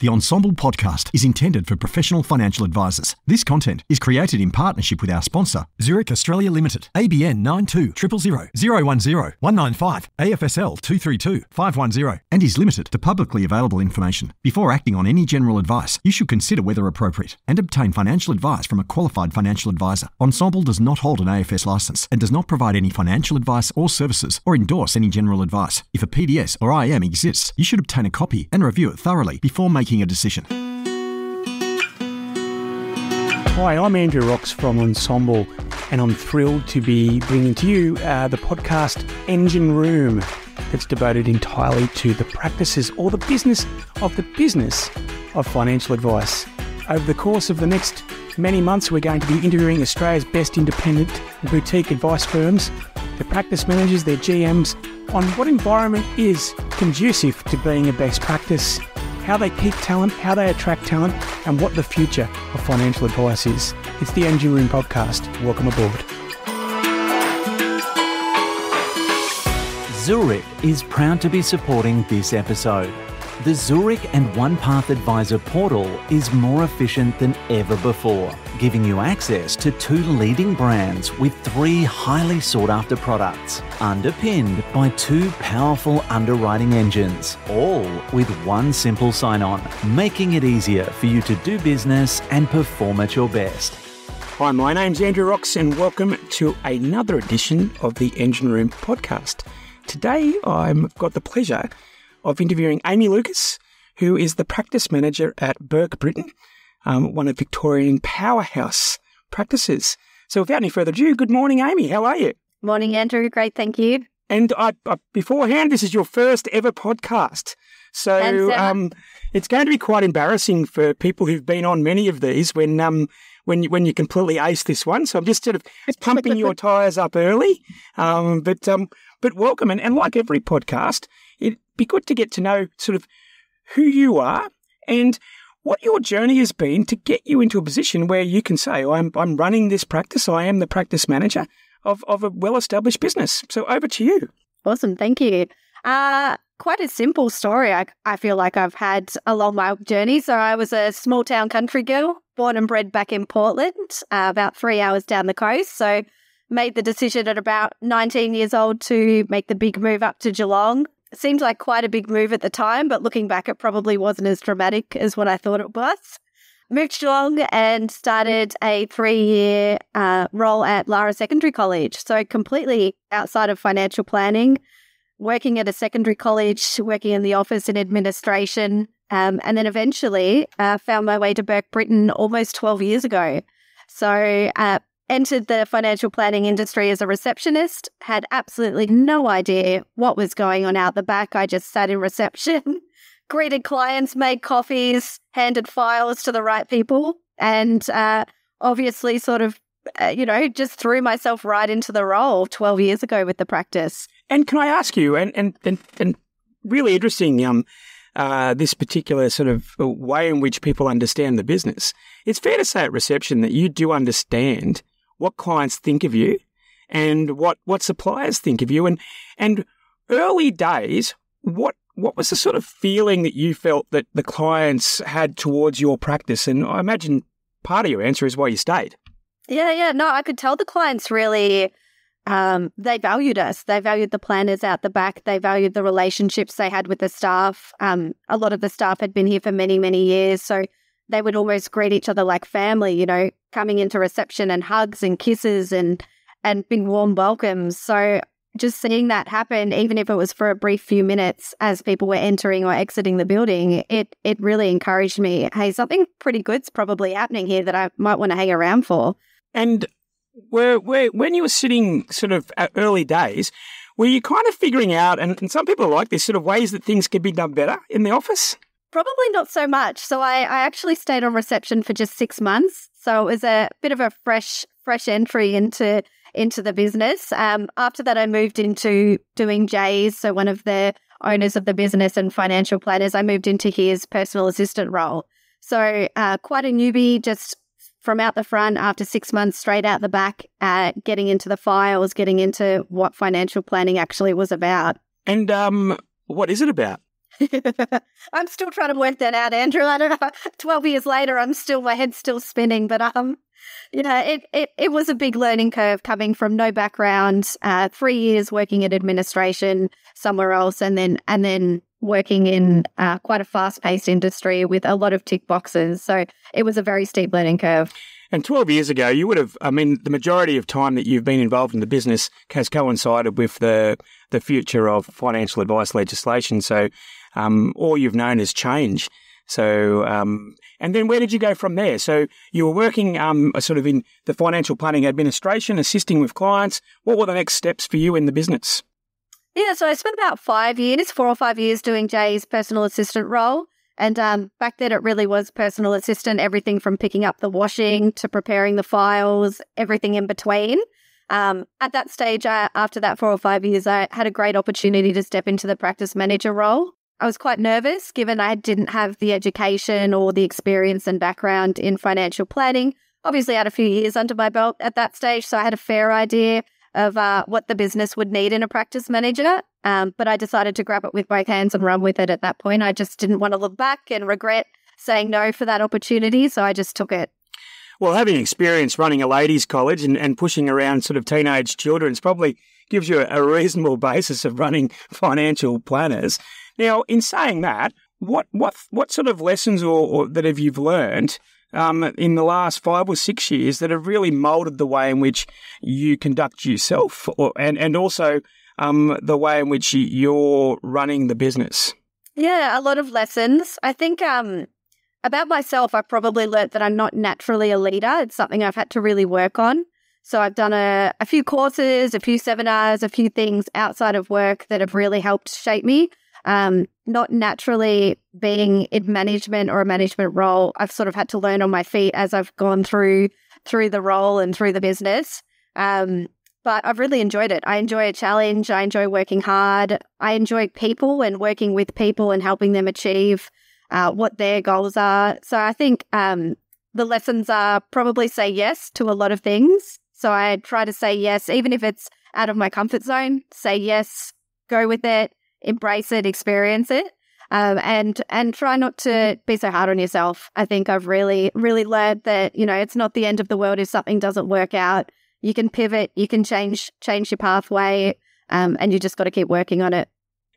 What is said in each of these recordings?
The Ensemble podcast is intended for professional financial advisors. This content is created in partnership with our sponsor, Zurich Australia Limited, ABN 92 000 010 195 AFSL 232 510, and is limited to publicly available information. Before acting on any general advice, you should consider whether appropriate and obtain financial advice from a qualified financial advisor. Ensemble does not hold an AFS licence and does not provide any financial advice or services or endorse any general advice. If a PDS or IM exists, you should obtain a copy and review it thoroughly before making a decision. Hi, I'm Andrew Rocks from Ensemble, and I'm thrilled to be bringing to you the podcast Engine Room, that's devoted entirely to the practices or the business of financial advice. Over the course of the next many months, we're going to be interviewing Australia's best independent boutique advice firms, their practice managers, their GMs, on what environment is conducive to being a best practice, how they keep talent, how they attract talent, and what the future of financial advice is. It's the Engine Room podcast. Welcome aboard. Zurich is proud to be supporting this episode. The Zurich and OnePath Advisor portal is more efficient than ever before, giving you access to 2 leading brands with 3 highly sought-after products, underpinned by 2 powerful underwriting engines, all with 1 simple sign-on, making it easier for you to do business and perform at your best. Hi, my name's Andrew Rocks, and welcome to another edition of the Engine Room podcast. Today, I've got the pleasure of interviewing Aimee Lucas, who is the practice manager at Burke Britton, one of Victorian powerhouse practices. So without any further ado, good morning, Aimee. How are you? Morning, Andrew. Great, thank you. And beforehand, this is your first ever podcast. So it's going to be quite embarrassing for people who've been on many of these when you completely ace this one. So I'm just sort of pumping your tyres up early. But welcome. And like every podcast, it'd be good to get to know sort of who you are and what your journey has been to get you into a position where you can say, I'm running this practice, I am the practice manager of a well-established business. So over to you. Awesome, thank you. Quite a simple story I feel like I've had along my journey. So I was a small-town country girl, born and bred back in Portland, about 3 hours down the coast. So made the decision at about 19 years old to make the big move up to Geelong. It seemed like quite a big move at the time, but looking back, it probably wasn't as dramatic as what I thought it was. Moved to Geelong and started a 3-year role at Lara Secondary College. So completely outside of financial planning, working at a secondary college, working in the office in administration, and then eventually found my way to Burke Britton almost 12 years ago. So entered the financial planning industry as a receptionist, had absolutely no idea what was going on out the back. I just sat in reception, greeted clients, made coffees, handed files to the right people, and obviously sort of, just threw myself right into the role 12 years ago with the practice. And can I ask you, and really interesting, this particular sort of way in which people understand the business, it's fair to say at reception that you do understand what clients think of you and what suppliers think of you. And early days, what was the sort of feeling that you felt that the clients had towards your practice? And I imagine part of your answer is why you stayed. Yeah. No, I could tell the clients really, they valued us. They valued the planners out the back. They valued the relationships they had with the staff. A lot of the staff had been here for many, many years. So they would almost greet each other like family, coming into reception and hugs and kisses and big warm welcomes. So just seeing that happen, even if it was for a brief few minutes as people were entering or exiting the building, it really encouraged me. Hey, something pretty good's probably happening here that I might want to hang around for. And when you were sitting sort of at early days, were you kind of figuring out, and some people are like this, sort of ways that things could be done better in the office? Probably not so much. So I actually stayed on reception for just 6 months. So it was a bit of a fresh entry into the business. After that, I moved into doing Jay's, so one of the owners of the business and financial planners. I moved into his personal assistant role. So quite a newbie, just from out the front after 6 months, straight out the back, getting into the files, getting into what financial planning actually was about. And what is it about? I'm still trying to work that out, Andrew. I don't know. 12 years later, my head's still spinning, but it was a big learning curve coming from no background, 3 years working in administration somewhere else, and then working in quite a fast-paced industry with a lot of tick boxes. So it was a very steep learning curve. And 12 years ago, you would have, the majority of time that you've been involved in the business has coincided with the future of financial advice legislation. So all you've known is change. So, and then where did you go from there? So you were working sort of in the financial planning administration, assisting with clients. What were the next steps for you in the business? Yeah, so I spent about 4 or 5 years doing Jay's personal assistant role. And back then it really was personal assistant, everything from picking up the washing to preparing the files, everything in between. At that stage, after that 4 or 5 years, I had a great opportunity to step into the practice manager role. I was quite nervous given I didn't have the education or the experience and background in financial planning. Obviously, I had a few years under my belt at that stage, so I had a fair idea of what the business would need in a practice manager. But I decided to grab it with both hands and run with it at that point. I just didn't want to look back and regret saying no for that opportunity, so I just took it. Well, having experience running a ladies' college and pushing around sort of teenage children probably gives you a reasonable basis of running financial planners. Now, in saying that, what sort of lessons or that have you learned in the last 5 or 6 years that have really moulded the way in which you conduct yourself and also the way in which you're running the business? Yeah, a lot of lessons. I think about myself, I've probably learnt that I'm not naturally a leader. It's something I've had to really work on. So I've done a few courses, a few seminars, a few things outside of work that have really helped shape me. Not naturally being in management or a management role, I've sort of had to learn on my feet as I've gone through the role and through the business. But I've really enjoyed it. I enjoy a challenge. I enjoy working hard. I enjoy people and working with people and helping them achieve what their goals are. So I think the lessons are probably say yes to a lot of things. So I try to say yes, even if it's out of my comfort zone, say yes, go with it, embrace it, experience it, and try not to be so hard on yourself. I think I've really, really learned that, it's not the end of the world if something doesn't work out. You can pivot, you can change your pathway, and you just got to keep working on it.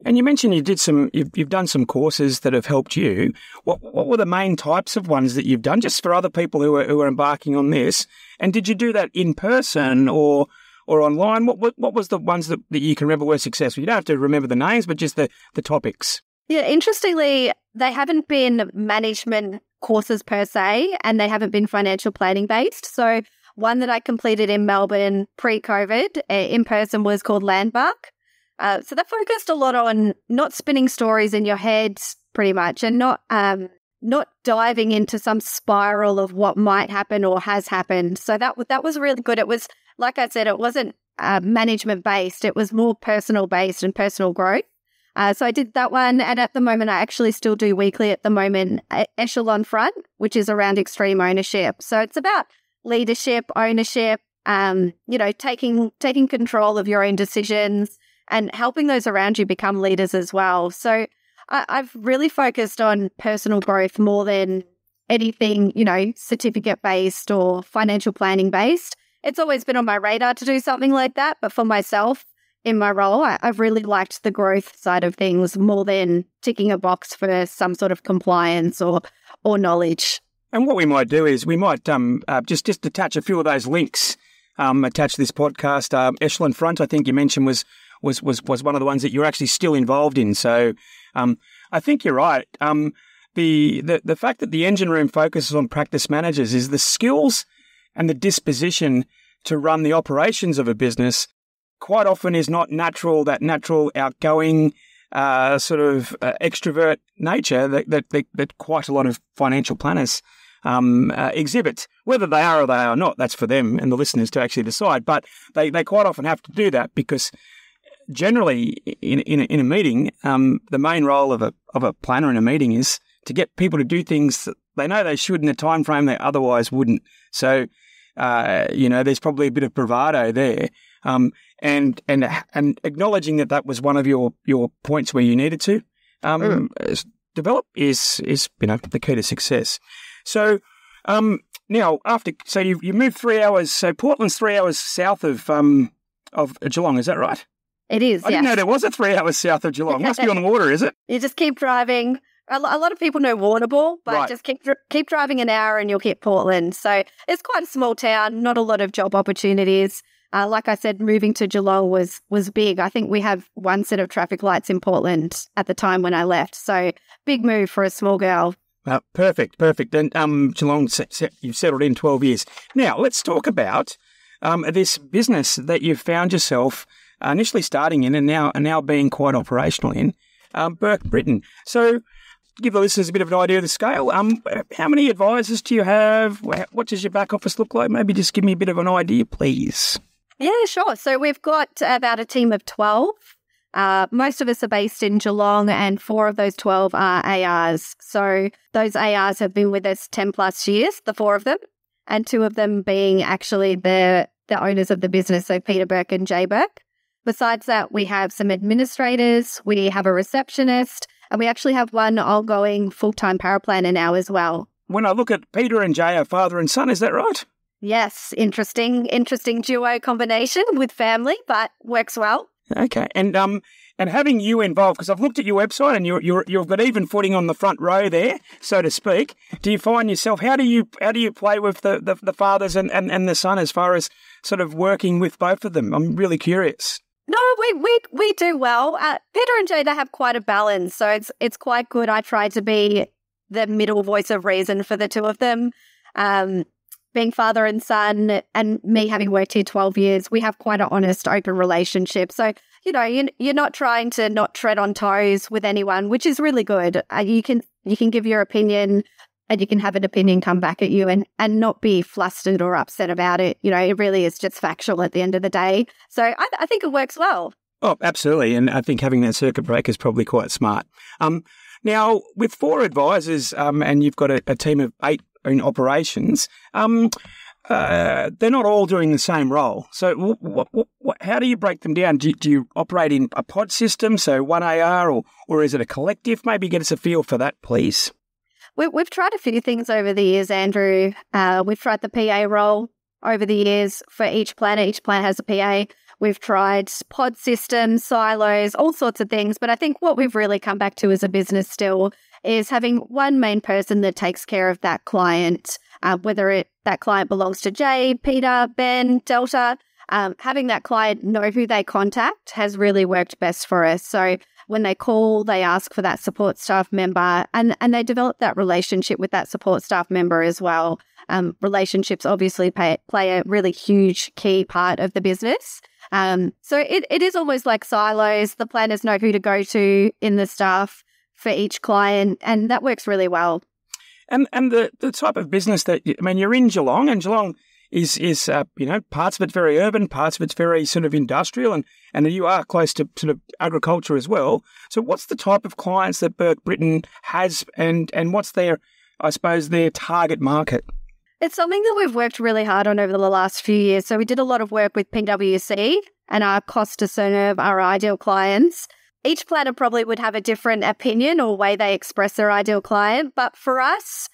And you mentioned you've done some courses that have helped you. What were the main types of ones that you've done, just for other people who are embarking on this? And did you do that in person or online? What was the ones that you can remember were successful? You don't have to remember the names, but just the topics. Yeah, interestingly, they haven't been management courses per se, and they haven't been financial planning based. So one that I completed in Melbourne pre-COVID in person was called Landmark. So that focused a lot on not spinning stories in your head, pretty much, and not diving into some spiral of what might happen or has happened. So that was really good. It was, like I said, it wasn't management based. It was more personal based and personal growth. So I did that one, and at the moment, I actually still do weekly at the moment, Echelon Front, which is around extreme ownership. So it's about leadership, ownership, taking control of your own decisions and helping those around you become leaders as well. So I've really focused on personal growth more than anything, certificate-based or financial planning-based. It's always been on my radar to do something like that, but for myself, in my role, I've really liked the growth side of things more than ticking a box for some sort of compliance or knowledge. And what we might do is we might just attach a few of those links, attach this podcast. Echelon Front, I think you mentioned, was one of the ones that you're actually still involved in. So I think you're right. The fact that the engine room focuses on practice managers is the skills and the disposition to run the operations of a business quite often is not natural, that natural outgoing extrovert nature that quite a lot of financial planners exhibit. Whether they are or they are not, that's for them and the listeners to actually decide. But they quite often have to do that because generally in a meeting, the main role of a planner in a meeting is to get people to do things that they know they should in a time frame they otherwise wouldn't. So, there's probably a bit of bravado there. And acknowledging that was one of your points where you needed to develop is the key to success. So now you moved 3 hours. So Portland's 3 hours south of Geelong. Is that right? It is. I didn't know there was a 3 hours south of Geelong. Must be on the water, is it? You just keep driving. A lot of people know Warrnambool, but right. Just keep driving an hour and you'll hit Portland. So it's quite a small town, not a lot of job opportunities. Like I said, moving to Geelong was big. I think we have one set of traffic lights in Portland at the time when I left. So big move for a small girl. Perfect. And Geelong, you've settled in 12 years. Now, let's talk about this business that you've found yourself initially starting in and now being quite operational in, Burke Britton. So give the listeners a bit of an idea of the scale. How many advisors do you have? What does your back office look like? Maybe just give me a bit of an idea, please. Yeah, sure. So we've got about a team of 12. Most of us are based in Geelong and 4 of those 12 are ARs. So those ARs have been with us 10 plus years, the 4 of them, and 2 of them being actually the owners of the business, so Peter Burke and Jay Burke. Besides that, we have some administrators, we have a receptionist, and we actually have one ongoing full-time paraplanner now as well. When I look at Peter and Jay are father and son, is that right? Yes, interesting duo combination with family, but works well. Okay, and having you involved, because I've looked at your website and you've got even footing on the front row there, so to speak. Do you find yourself? How do you play with the fathers and the son as far as sort of working with both of them? I'm really curious. No, we do well. Peter and Jay, they have quite a balance, so it's quite good. I try to be the middle voice of reason for the 2 of them. Being father and son, and me having worked here 12 years, we have quite an honest, open relationship. So, you're not trying to not tread on toes with anyone, which is really good. You can give your opinion and you can have an opinion come back at you and not be flustered or upset about it. It really is just factual at the end of the day. So I think it works well. Oh, absolutely. And I think having that circuit breaker is probably quite smart. Now, with 4 advisors and you've got a team of 8 in operations, they're not all doing the same role. So how do you break them down? Do you operate in a pod system, so one AR, or is it a collective? Maybe get us a feel for that, please. We've tried a few things over the years, Andrew. We've tried the PA role over the years for each planner. Each planner has a PA. We've tried pod systems, silos, all sorts of things. But I think what we've really come back to as a business still is having one main person that takes care of that client, whether that client belongs to Jay, Peter, Ben, Delta. Having that client know who they contact has really worked best for us. So when they call, they ask for that support staff member and they develop that relationship with that support staff member as well. Relationships obviously play a really huge key part of the business. So it is almost like silos. The planners know who to go to in the staff for each client, and that works really well. And the type of business that, you're in Geelong, and Geelong is parts of it's very urban, parts of it's very sort of industrial, and you are close to sort of agriculture as well. So what's the type of clients that Burke Britton has, and what's their target market? It's something that we've worked really hard on over the last few years. So we did a lot of work with PwC and our cost to serve our ideal clients. Each planner probably would have a different opinion or way they express their ideal client. But for us,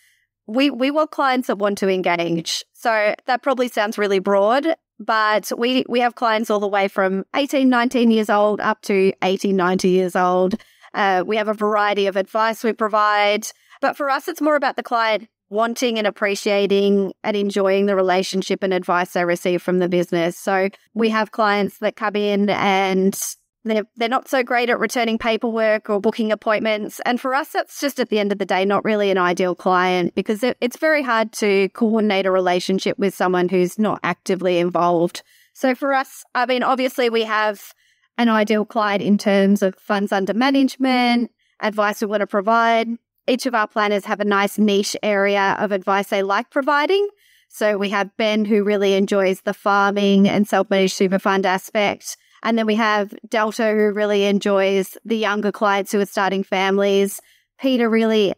we want clients that want to engage. So that probably sounds really broad, but we have clients all the way from 18, 19 years old up to 80, 90 years old. We have a variety of advice we provide. But for us, it's more about the client wanting and appreciating and enjoying the relationship and advice they receive from the business. So we have clients that come in and they're not so great at returning paperwork or booking appointments. And for us, that's just at the end of the day, not really an ideal client, because it's very hard to coordinate a relationship with someone who's not actively involved. So for us, obviously we have an ideal client in terms of funds under management, advice we want to provide. Each of our planners have a nice niche area of advice they like providing. So we have Ben, who really enjoys the farming and self-managed super fund aspect. And then we have Delta, who really enjoys the younger clients who are starting families. Peter really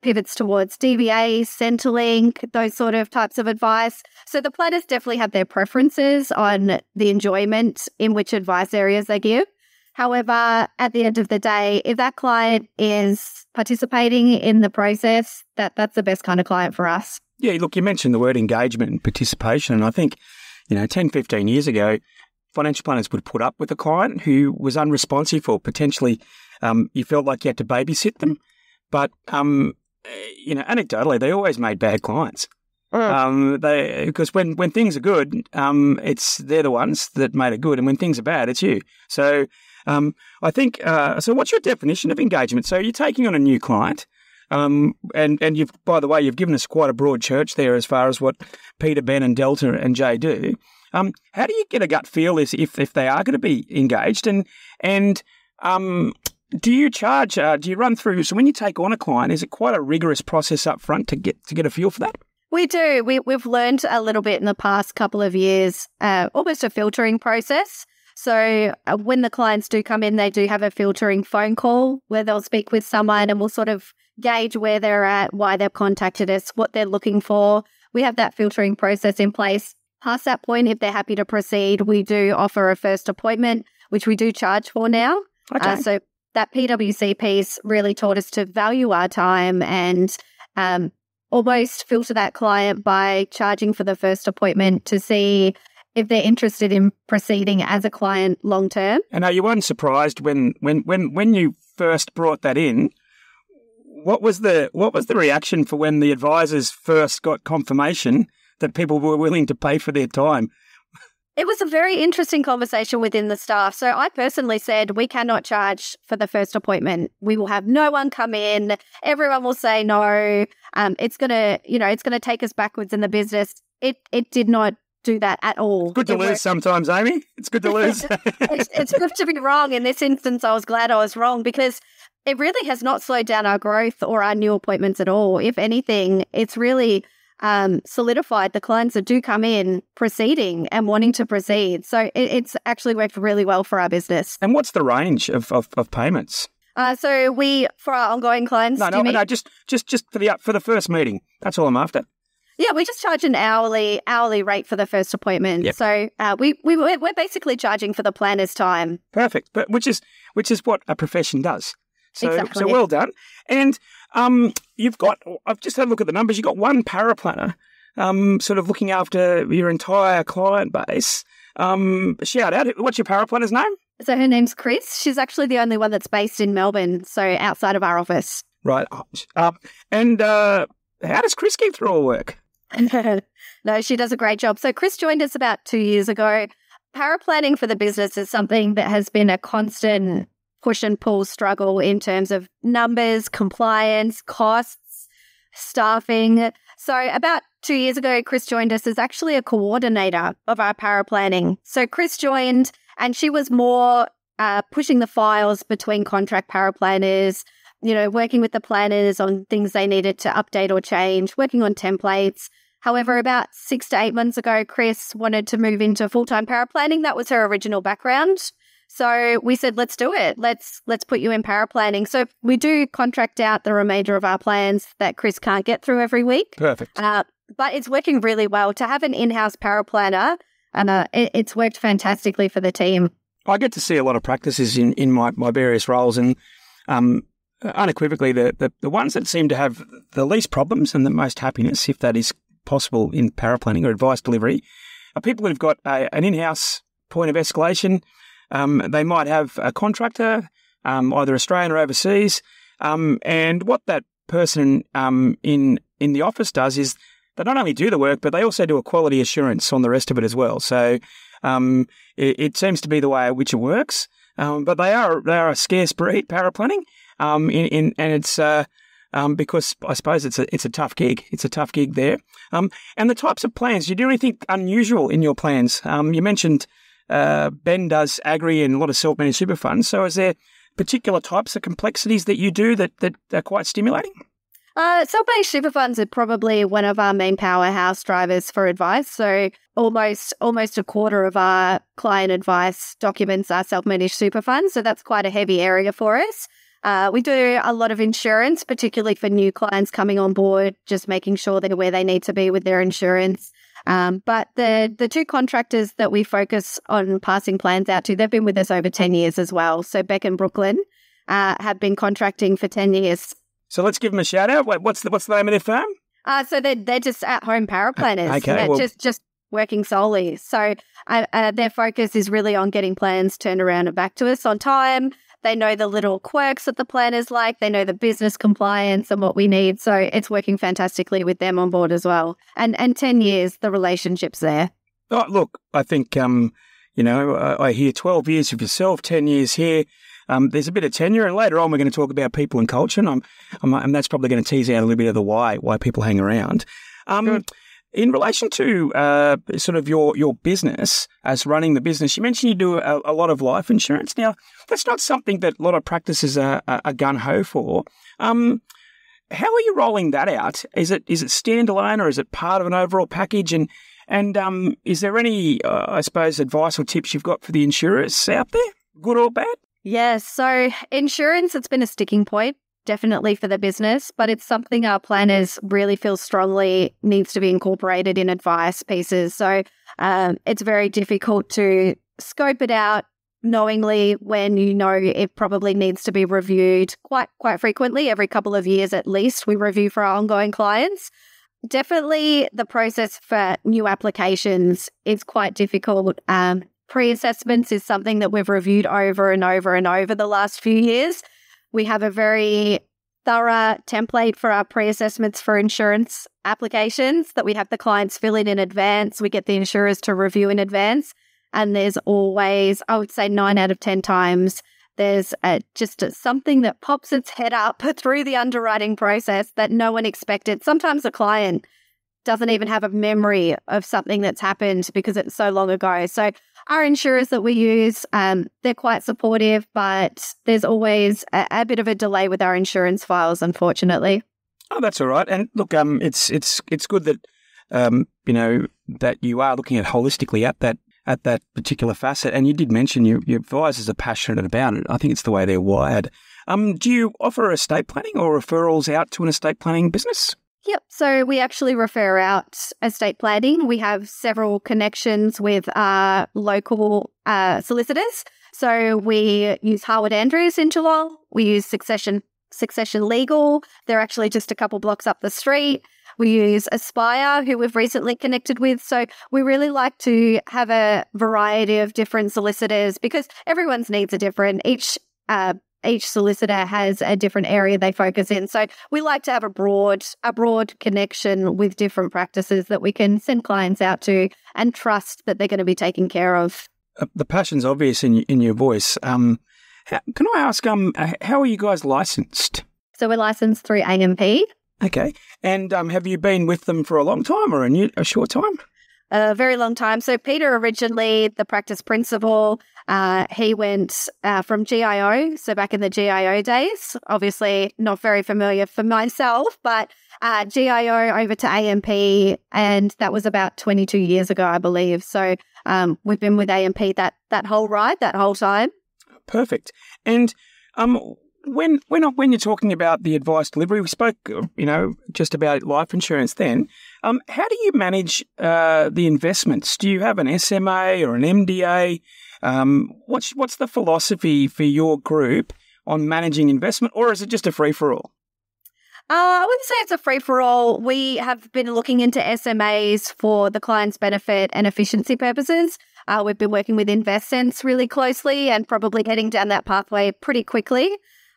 pivots towards DBA, Centrelink, those sort of types of advice. So the planners definitely have their preferences on the enjoyment in which advice areas they give. However, at the end of the day, if that client is participating in the process, that's the best kind of client for us. Yeah, look, you mentioned the word engagement and participation, and I think, 10, 15 years ago, financial planners would put up with a client who was unresponsive or potentially you felt like you had to babysit them. But, anecdotally, they always made bad clients. Because when things are good, they're the ones that made it good, and when things are bad, it's you. So I think so. What's your definition of engagement? So you're taking on a new client, and you've, by the way, you've given us quite a broad church there as far as what Peter, Ben, and Delta and Jay do. How do you get a gut feel if they are going to be engaged, and do you charge? Do you run through? So when you take on a client, is it quite a rigorous process up front to get a feel for that? We do. We've learned a little bit in the past couple of years, almost a filtering process. So when the clients do come in, they do have a filtering phone call where they'll speak with someone and we'll sort of gauge where they're at, why they've contacted us, what they're looking for. We have that filtering process in place. Past that point, if they're happy to proceed, we do offer a first appointment, which we do charge for now. Okay. So that PwC piece really taught us to value our time and almost filter that client by charging for the first appointment to see if they're interested in proceeding as a client long term. And are you unsurprised when you first brought that in? What was the reaction for when the advisors first got confirmation that people were willing to pay for their time? It was a very interesting conversation within the staff. So I personally said, we cannot charge for the first appointment. We will have no one come in. Everyone will say no. It's going to take us backwards in the business. It did not do that at all. It's good to lose sometimes, Aimee. It's good to lose. It's good to be wrong. In this instance, I was glad I was wrong because it really has not slowed down our growth or our new appointments at all. If anything, it's really solidified the clients that do come in proceeding and wanting to proceed. So it's actually worked really well for our business. And what's the range of payments? So for our ongoing clients, no, just for the first meeting. That's all I'm after. Yeah, we just charge an hourly rate for the first appointment. Yep. So we're basically charging for the planner's time. Perfect, but which is what a profession does. So Exactly. So well done. And I've just had a look at the numbers. You've got one paraplanner sort of looking after your entire client base. Shout out, what's your paraplanner's name? So her name's Chris. She's actually the only one that's based in Melbourne, so outside of our office. Right. And how does Chris get through all work? No, she does a great job. So Chris joined us about 2 years ago. Paraplanning for the business is something that has been a constant push and pull struggle in terms of numbers, compliance, costs, staffing. So about 2 years ago, Chris joined us as actually a coordinator of our paraplanning. So Chris joined and she was more pushing the files between contract paraplanners, working with the planners on things they needed to update or change, working on templates. However, about 6 to 8 months ago, Chris wanted to move into full-time paraplanning. That was her original background. So we said, let's do it. Let's put you in paraplanning. So we do contract out the remainder of our plans that Chris can't get through every week. Perfect. But it's working really well. To have an in-house paraplanner, and it's worked fantastically for the team. I get to see a lot of practices in my various roles, and unequivocally the ones that seem to have the least problems and the most happiness, if that is possible in paraplanning or advice delivery, are people who've got an in-house point of escalation. They might have a contractor, either Australian or overseas, and what that person in the office does is they not only do the work, but they also do a quality assurance on the rest of it as well. So it seems to be the way in which it works. But they are a scarce breed, paraplanning, and it's because I suppose it's a tough gig. It's a tough gig there. And the types of plans. Do you do anything unusual in your plans? You mentioned Ben does agri and a lot of self-managed super funds. So is there particular types of complexities that you do that are quite stimulating? Self-managed super funds are probably one of our main powerhouse drivers for advice. So almost a quarter of our client advice documents are self-managed super funds. So that's quite a heavy area for us. We do a lot of insurance, particularly for new clients coming on board, just making sure they're where they need to be with their insurance. But the two contractors that we focus on passing plans out to, they've been with us over 10 years as well. So Beck and Brooklyn have been contracting for 10 years. So let's give them a shout out. What's the name of their firm? So they're just at-home paraplanners. Okay, just working solely. So their focus is really on getting plans turned around and back to us on time. They know the little quirks that the planners like. They know the business compliance and what we need. So it's working fantastically with them on board as well. And 10 years, the relationship's there. Oh, look, I think, I hear 12 years of yourself, 10 years here. There's a bit of tenure, and later on we're going to talk about people and culture, and that's probably going to tease out a little bit of the why people hang around. In relation to sort of your business, as running the business, you mentioned you do a lot of life insurance. Now, that's not something that a lot of practices are gung-ho for. How are you rolling that out? Is it standalone, or is it part of an overall package? And is there any, I suppose, advice or tips you've got for the insurers out there, good or bad? Yes. So insurance, it's been a sticking point, definitely for the business, but it's something our planners really feel strongly needs to be incorporated in advice pieces. So it's very difficult to scope it out knowingly when you know it probably needs to be reviewed quite frequently, every couple of years at least. We review for our ongoing clients. Definitely the process for new applications is quite difficult. Pre-assessments is something that we've reviewed over and over and over the last few years. We have a very thorough template for our pre-assessments for insurance applications that we have the clients fill in advance. We get the insurers to review in advance. And there's always, I would say 9 out of 10 times, there's something that pops its head up through the underwriting process that no one expected. Sometimes the client doesn't even have a memory of something that's happened because it's so long ago. So our insurers that we use, they're quite supportive, but there's always a bit of a delay with our insurance files, unfortunately. Oh, that's all right. And look, it's good that that you are looking at holistically at that particular facet. And you did mention your advisors are passionate about it. I think it's the way they're wired. Do you offer estate planning or referrals out to an estate planning business? Yep. So we actually refer out estate planning. We have several connections with local solicitors. So we use Harwood Andrews in Geelong. We use Succession Legal. They're actually just a couple blocks up the street. We use Aspire, who we've recently connected with. So we really like to have a variety of different solicitors because everyone's needs are different. Each solicitor has a different area they focus in. So we like to have a broad connection with different practices that we can send clients out to and trust that they're going to be taken care of. The passion's obvious in your voice. Can I ask, how are you guys licensed? So we're licensed through AMP. Okay. And have you been with them for a long time or a short time? A very long time. So Peter, originally the practice principal, he went from GIO, so back in the GIO days, obviously not very familiar for myself, but GIO over to AMP, and that was about 22 years ago, I believe. So we've been with AMP that whole ride, that whole time. Perfect. And when you're talking about the advice delivery, we spoke, just about life insurance then. How do you manage the investments? Do you have an SMA or an MDA? What's the philosophy for your group on managing investment, or is it just a free-for-all? I wouldn't say it's a free-for-all. We have been looking into SMAs for the client's benefit and efficiency purposes. We've been working with InvestSense really closely and probably heading down that pathway pretty quickly.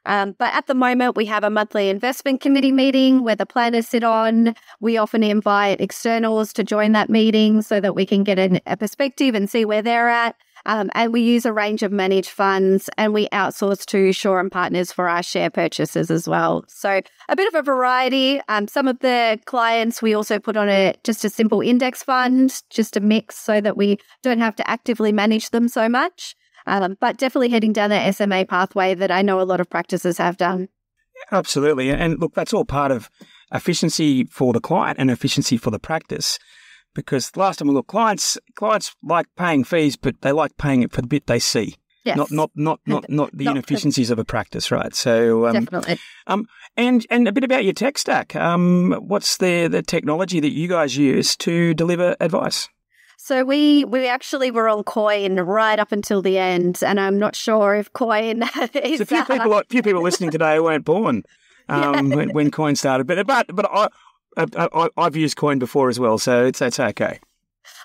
But at the moment, we have a monthly investment committee meeting where the planners sit on. We often invite externals to join that meeting so that we can get a perspective and see where they're at. And we use a range of managed funds, and we outsource to Shaw and Partners for our share purchases as well. So a bit of a variety. Some of the clients we also put on just a simple index fund, just a mix so that we don't have to actively manage them so much. But definitely heading down that SMA pathway that I know a lot of practices have done. Absolutely. And look, that's all part of efficiency for the client and efficiency for the practice. Because last time we looked, clients like paying fees, but they like paying it for the bit they see. Yes. Not the inefficiencies of a practice, right? So definitely. And a bit about your tech stack. What's the technology that you guys use to deliver advice? So we actually were on Coin right up until the end, and I'm not sure if Coin is. So few people listening today weren't born when Coin started, but I've used Coin before as well, so it's okay.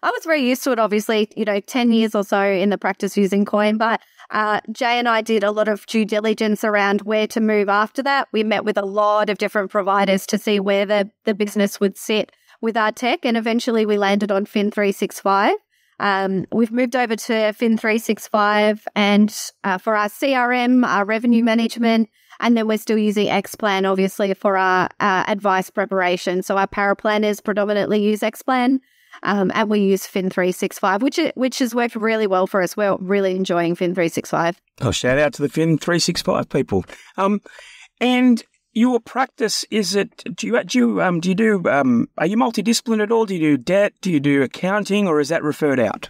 I was very used to it, obviously, 10 years or so in the practice using Coin, but Jay and I did a lot of due diligence around where to move after that. We met with a lot of different providers to see where the business would sit with our tech, and eventually we landed on Fin365. We've moved over to Fin365 and for our CRM, our revenue management, and then we're still using Xplan, obviously, for our advice preparation. So our paraplanners predominantly use Xplan. And we use Fin365, which has worked really well for us. We're really enjoying Fin365. Oh, shout out to the Fin365 people. And your practice, are you multidisciplinary at all? Do you do debt? Do you do accounting, or is that referred out?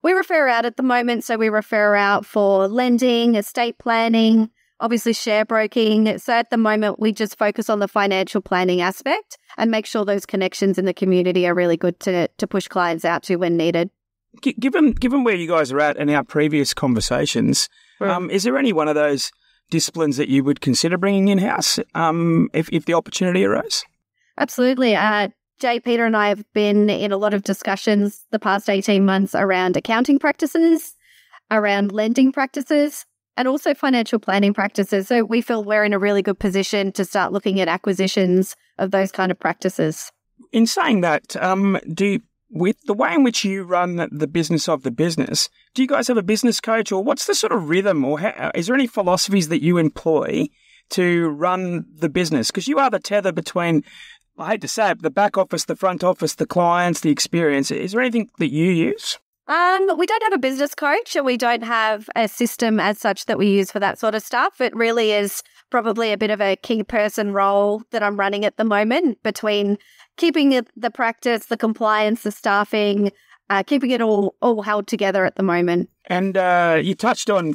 We refer out at the moment. So we refer out for lending, estate planning, obviously share broking. So at the moment, we just focus on the financial planning aspect and make sure those connections in the community are really good to push clients out to when needed. Given where you guys are at in our previous conversations, is there any one of those disciplines that you would consider bringing in-house if the opportunity arose? Absolutely. Jay, Peter and I have been in a lot of discussions the past 18 months around accounting practices, around lending practices, and also financial planning practices. So we feel we're in a really good position to start looking at acquisitions of those kind of practices. In saying that, with the way in which you run the business of the business, do you guys have a business coach, or what's the sort of rhythm, or is there any philosophies that you employ to run the business? Because you are the tether between, I hate to say it, the back office, the front office, the clients, the experience. Is there anything that you use? We don't have a business coach, and we don't have a system as such that we use for that sort of stuff. It really is probably a bit of a key person role that I'm running at the moment, between keeping the practice, the compliance, the staffing, keeping it all held together at the moment. And you touched on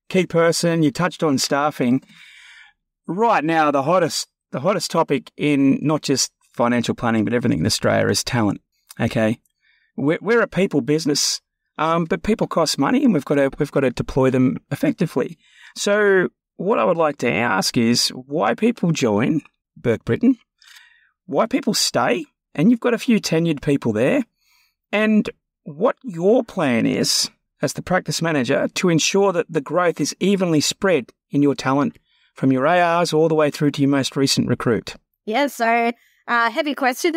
key person, you touched on staffing. Right now, the hottest topic in not just financial planning, but everything in Australia is talent. Okay. We're a people business, but people cost money, and we've got to deploy them effectively. So what I would like to ask is why people join Burke Britton, why people stay, and you've got a few tenured people there, and what your plan is as the practice manager to ensure that the growth is evenly spread in your talent from your ARs all the way through to your most recent recruit. Yeah, so heavy question.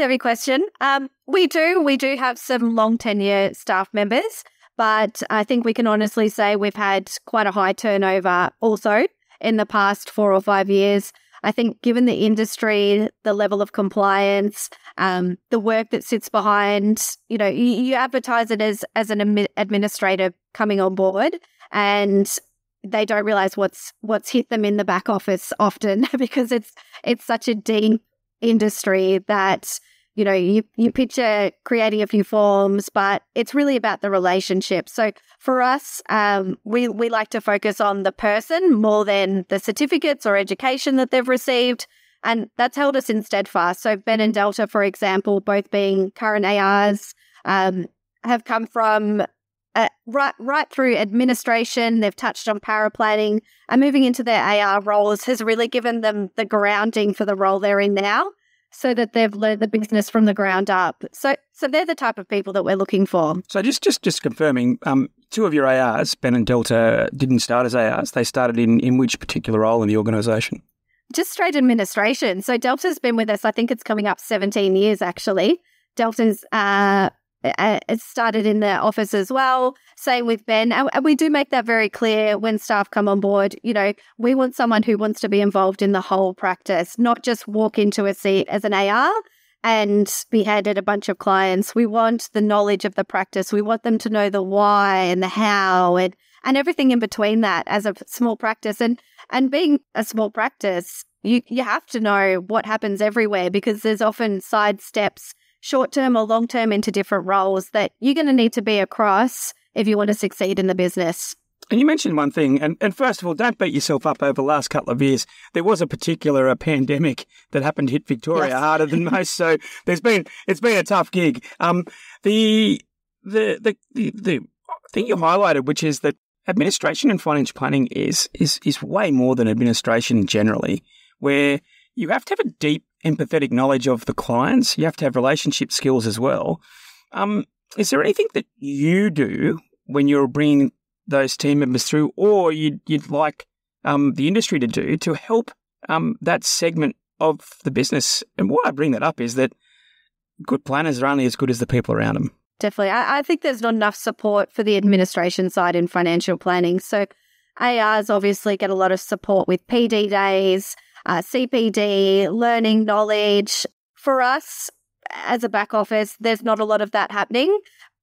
We do have some long tenure staff members, but I think we can honestly say we've had quite a high turnover also in the past 4 or 5 years. I think given the industry, the level of compliance, the work that sits behind, you advertise it as an administrator coming on board, and they don't realize what's hit them in the back office often because it's such a deep industry that, you picture creating a few forms, but it's really about the relationship. So for us, we like to focus on the person more than the certificates or education that they've received. And that's held us in steadfast. So Ben and Delta, for example, both being current ARs, have come from right through administration. They've touched on paraplanning, and moving into their AR roles has really given them the grounding for the role they're in now, so that they've learned the business from the ground up. So they're the type of people that we're looking for. So just confirming, 2 of your ARs, Ben and Delta, didn't start as ARs. They started in which particular role in the organisation? Just straight administration. So Delta's been with us, I think it's coming up 17 years actually. Delta's it started in the office as well. Same with Ben. And we do make that very clear when staff come on board. We want someone who wants to be involved in the whole practice, not just walk into a seat as an AR and be handed a bunch of clients. We want the knowledge of the practice. We want them to know the why and the how and everything in between that as a small practice. And being a small practice, you have to know what happens everywhere, because there's often side steps, short-term or long-term, into different roles that you're going to need to be across if you want to succeed in the business. And you mentioned one thing, and first of all, don't beat yourself up over the last couple of years. There was a particular pandemic that happened to hit Victoria harder than most, so it's been a tough gig. The thing you highlighted, which is that administration and financial planning is way more than administration generally, where you have to have a deep empathetic knowledge of the clients. You have to have relationship skills as well. Is there anything that you do when you're bringing those team members through, or you'd like the industry to do to help that segment of the business? And why I bring that up is that good planners are only as good as the people around them. Definitely. I think there's not enough support for the administration side in financial planning. So ARs obviously get a lot of support with PD days, CPD, learning knowledge. For us, as a back office, there's not a lot of that happening.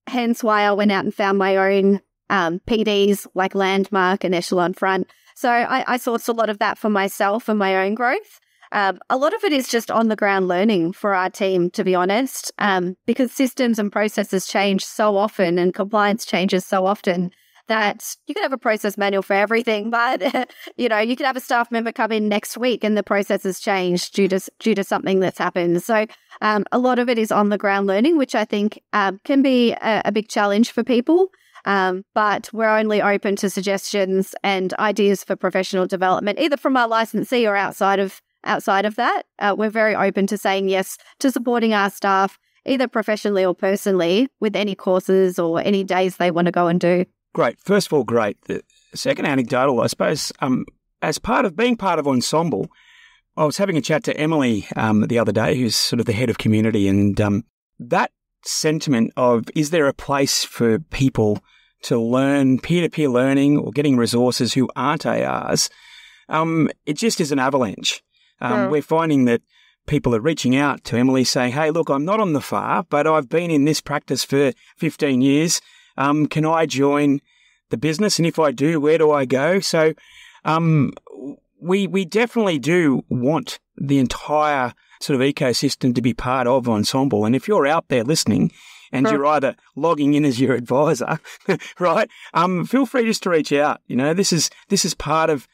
Hence why I went out and found my own PDs like Landmark and Echelon Front. So I sourced a lot of that for myself and my own growth. A lot of it is just on the ground learning for our team, to be honest, because systems and processes change so often and compliance changes so often that you can have a process manual for everything, but you could have a staff member come in next week and the process has changed due to something that's happened. So a lot of it is on the ground learning, which I think can be a big challenge for people. But we're only open to suggestions and ideas for professional development, either from our licensee or outside of that. We're very open to saying yes to supporting our staff, either professionally or personally, with any courses or any days they want to go and do. Great. First of all, great. The second anecdotal, I suppose, as part of being part of Ensemble, I was having a chat to Emily the other day, who's sort of the head of community, and that sentiment of, is there a place for people to learn peer-to-peer learning or getting resources who aren't ARs, it just is an avalanche. We're finding that people are reaching out to Emily saying, hey, look, I'm not on the FAR, but I've been in this practice for 15 years. Can I join the business? And if I do, where do I go? So we definitely do want the entire sort of ecosystem to be part of Ensemble. And if you're out there listening and you're either logging in as your advisor, right, feel free just to reach out. This is part of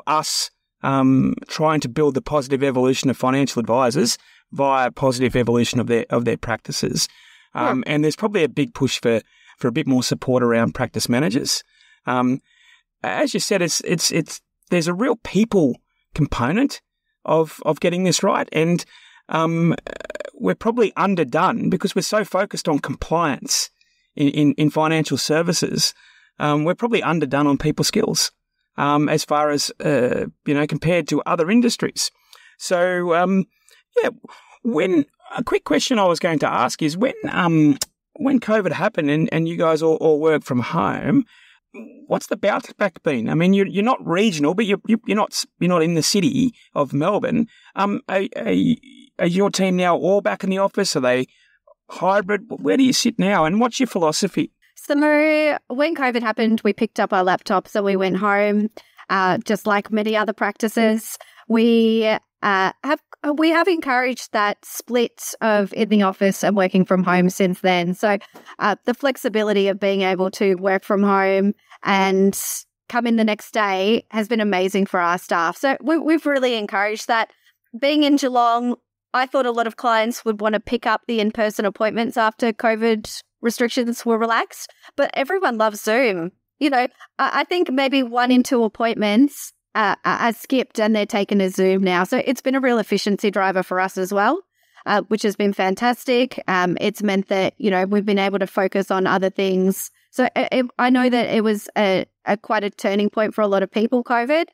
us trying to build the positive evolution of financial advisors via positive evolution of their practices. And there's probably a big push for a bit more support around practice managers. As you said, it's there's a real people component of getting this right, and we're probably underdone because we're so focused on compliance in financial services. We're probably underdone on people skills as far as compared to other industries. So a quick question I was going to ask is when COVID happened and you guys all work from home, what's the bounce back been? I mean, you're not regional, but you're not in the city of Melbourne. Are your team now all back in the office? Are they hybrid? Where do you sit now, and what's your philosophy? So when COVID happened, we picked up our laptops and we went home, just like many other practices. We have encouraged that split of in the office and working from home since then. So the flexibility of being able to work from home and come in the next day has been amazing for our staff. So we've really encouraged that. Being in Geelong, I thought a lot of clients would want to pick up the in-person appointments after COVID restrictions were relaxed, but everyone loves Zoom. I think maybe 1 in 2 appointments are skipped and they're taken as Zoom now. So it's been a real efficiency driver for us as well, which has been fantastic. It's meant that, we've been able to focus on other things. So I know that it was quite a turning point for a lot of people, COVID.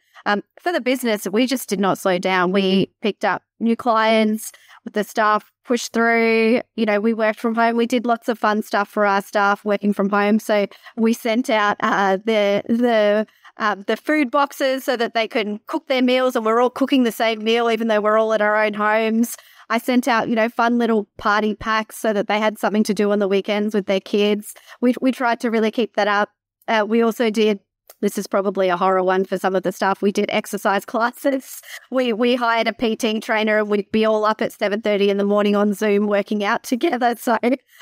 For the business, we just did not slow down. We picked up new clients with the staff, pushed through. We worked from home. We did lots of fun stuff for our staff working from home. So we sent out the food boxes so that they can cook their meals, and we're all cooking the same meal even though we're all at our own homes. I sent out, fun little party packs so that they had something to do on the weekends with their kids. We tried to really keep that up. We also did, this is probably a horror one for some of the staff, we did exercise classes. We hired a PT trainer and we'd be all up at 7:30 in the morning on Zoom working out together. So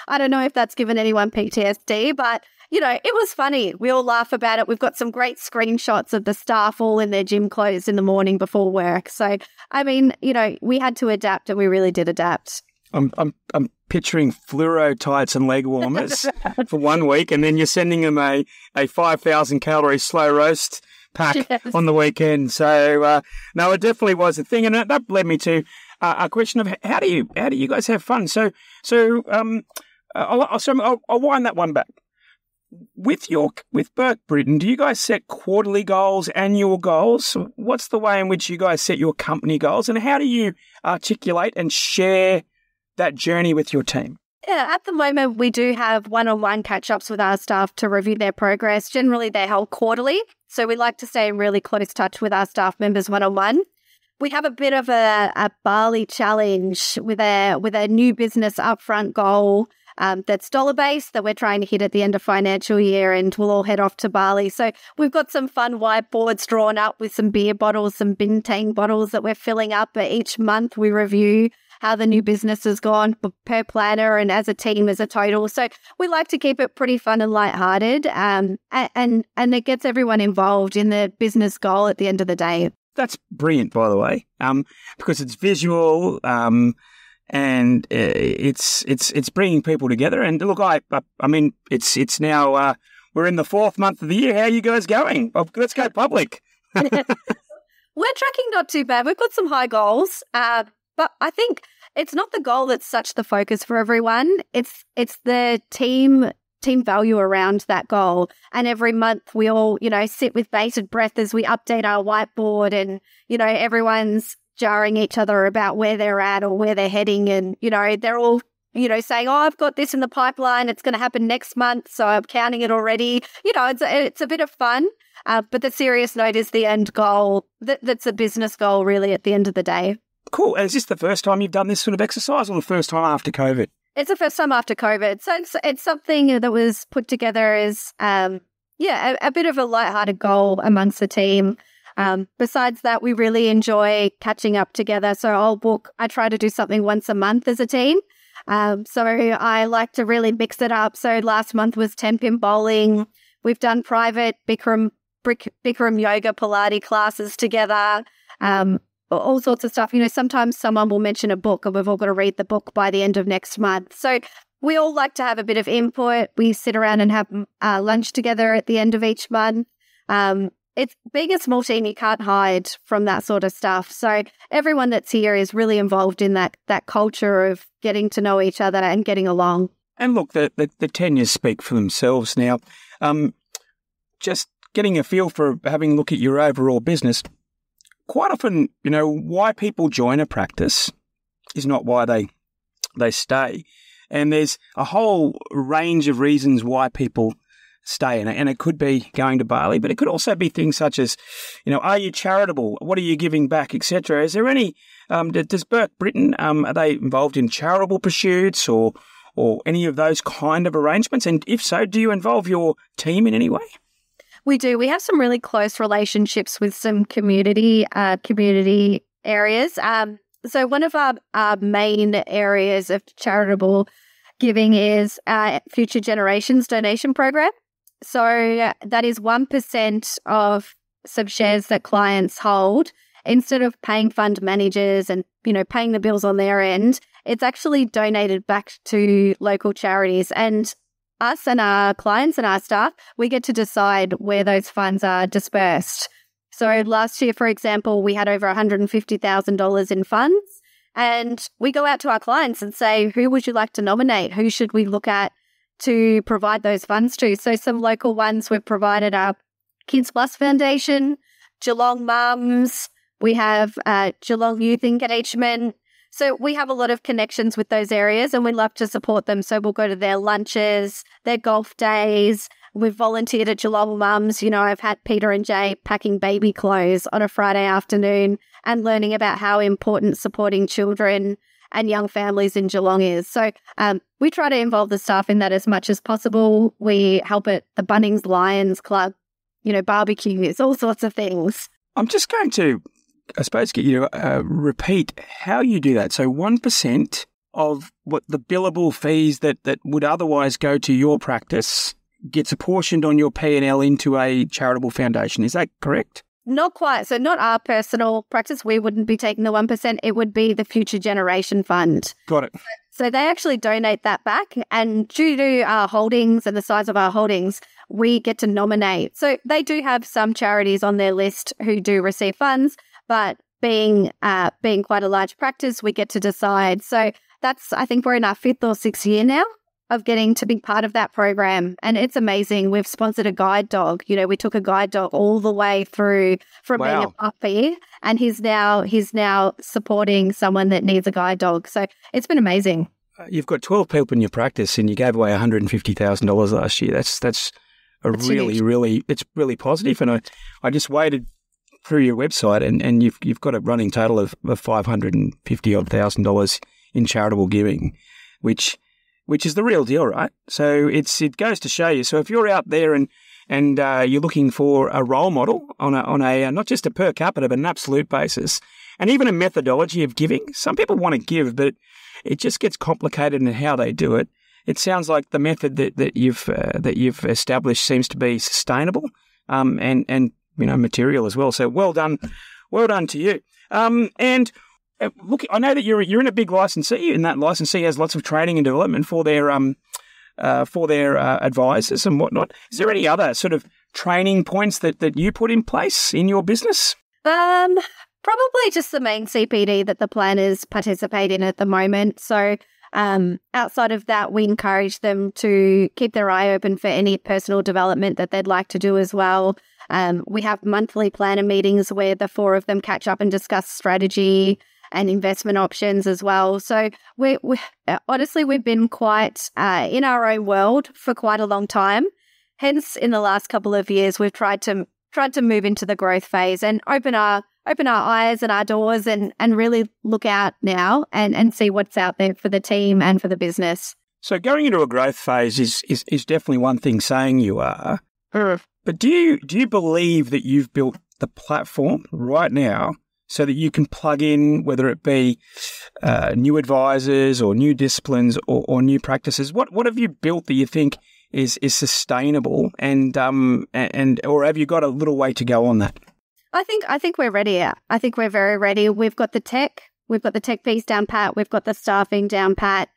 I don't know if that's given anyone PTSD, but it was funny. We all laugh about it. We've got some great screenshots of the staff all in their gym clothes in the morning before work. So, I mean, we had to adapt, and we really did adapt. I'm picturing fluoro tights and leg warmers for 1 week, and then you're sending them a 5,000 calorie slow roast pack on the weekend. So no, it definitely was a thing, and that led me to a question of how do you guys have fun? I'll wind that one back. With Burke Britton, do you guys set quarterly goals, annual goals? What's the way in which you guys set your company goals, and how do you articulate and share that journey with your team? Yeah, at the moment, we do have one-on-one catch-ups with our staff to review their progress. Generally, they're held quarterly, so we like to stay in really close touch with our staff members one-on-one. We have a bit of a Bali challenge with a new business upfront goal that's dollar-based that we're trying to hit at the end of financial year, and we'll all head off to Bali. So we've got some fun whiteboards drawn up with some beer bottles, some bintang bottles that we're filling up. But each month we review how the new business has gone per planner and as a team, as a total. So we like to keep it pretty fun and lighthearted, and it gets everyone involved in the business goal at the end of the day. That's brilliant, by the way, because it's visual, and it's bringing people together. And look, I mean, it's now we're in the 4th month of the year. How are you guys going? Let's go public. We're tracking not too bad. We've got some high goals, but I think it's not the goal that's such the focus for everyone. It's the team value around that goal. And every month we all, sit with bated breath as we update our whiteboard, and, everyone's jarring each other about where they're at or where they're heading. And, they're all, saying, I've got this in the pipeline. It's going to happen next month, so I'm counting it already. It's a bit of fun. But the serious note is the end goal. That's a business goal, really, at the end of the day. Cool. And is this the first time you've done this sort of exercise, or the first time after COVID? It's the first time after COVID. So it's something that was put together as, a bit of a lighthearted goal amongst the team. Besides that, we really enjoy catching up together. So I try to do something once a month as a team. So I like to really mix it up. So last month was 10-pin bowling. We've done private Bikram yoga Pilates classes together. All sorts of stuff. Sometimes someone will mention a book, and we've all got to read the book by the end of next month. So we all like to have a bit of input. We sit around and have lunch together at the end of each month. It's being a small team, you can't hide from that sort of stuff. So everyone that's here is really involved in that culture of getting to know each other and getting along. And look, the tenures speak for themselves now. Just getting a feel for having a look at your overall business. Quite often, why people join a practice is not why they stay. And there's a whole range of reasons why people stay. And it could be going to Bali, but it could also be things such as, are you charitable? What are you giving back, etc.? Is there any, does Burke Britton, are they involved in charitable pursuits or any of those kind of arrangements? And if so, do you involve your team in any way? We do. We have some really close relationships with some community areas. So one of our main areas of charitable giving is Future Generations donation program. So that is 1% of some shares that clients hold. Instead of paying fund managers and, paying the bills on their end, it's actually donated back to local charities. And us and our clients and our staff, we get to decide where those funds are dispersed. So last year, for example, we had over $150,000 in funds, and we go out to our clients and say, who would you like to nominate? Who should we look at to provide those funds to? So some local ones we've provided our Kids Plus Foundation, Geelong Mums, we have Geelong Youth Engagement. So we have a lot of connections with those areas, and we love to support them. So we'll go to their lunches, their golf days. We've volunteered at Geelong Mums. I've had Peter and Jay packing baby clothes on a Friday afternoon and learning about how important supporting children and young families in Geelong is. So we try to involve the staff in that as much as possible. We help at the Bunnings Lions Club, barbecues, all sorts of things. I'm just going to, I suppose, get you to repeat how you do that. So 1% of what the billable fees that would otherwise go to your practice gets apportioned on your P&L into a charitable foundation. Is that correct? Not quite. So not our personal practice. We wouldn't be taking the 1%. It would be the Future Generation Fund. Got it. So they actually donate that back. And due to our holdings and the size of our holdings, we get to nominate. So they do have some charities on their list who do receive funds, but being quite a large practice, we get to decide. So I think we're in our 5th or 6th year now of getting to be part of that program. And it's amazing. We've sponsored a guide dog. We took a guide dog all the way through from being a puppy, and he's now supporting someone that needs a guide dog. So it's been amazing. You've got 12 people in your practice and you gave away $150,000 last year. That's really positive. And I just waded through your website and you've got a running total of $550,000 in charitable giving, which is the real deal, right? So it goes to show you. So if you're out there and you're looking for a role model on a not just a per capita but an absolute basis, and even a methodology of giving, some people want to give, but it just gets complicated in how they do it. It sounds like the method that you've established seems to be sustainable, and material as well. So well done to you. And look, I know that you're in a big licensee, and that licensee has lots of training and development for their advisors and whatnot. Is there any other sort of training points that you put in place in your business? Probably just the main CPD that the planners participate in at the moment. So outside of that, we encourage them to keep their eye open for any personal development that they'd like to do as well. We have monthly planner meetings where the 4 of them catch up and discuss strategy and investment options as well. So we honestly, we've been quite in our own world for quite a long time. Hence, in the last couple of years, we've tried to move into the growth phase and open our eyes and our doors and really look out now and see what's out there for the team and for the business. So going into a growth phase is definitely one thing saying you are. But do you believe that you've built the platform right now so that you can plug in, whether it be new advisors or new disciplines or new practices? What have you built that you think is sustainable and or have you got a little way to go on that? I think we're ready. I think we're very ready. We've got the tech piece down pat. We've got the staffing down pat.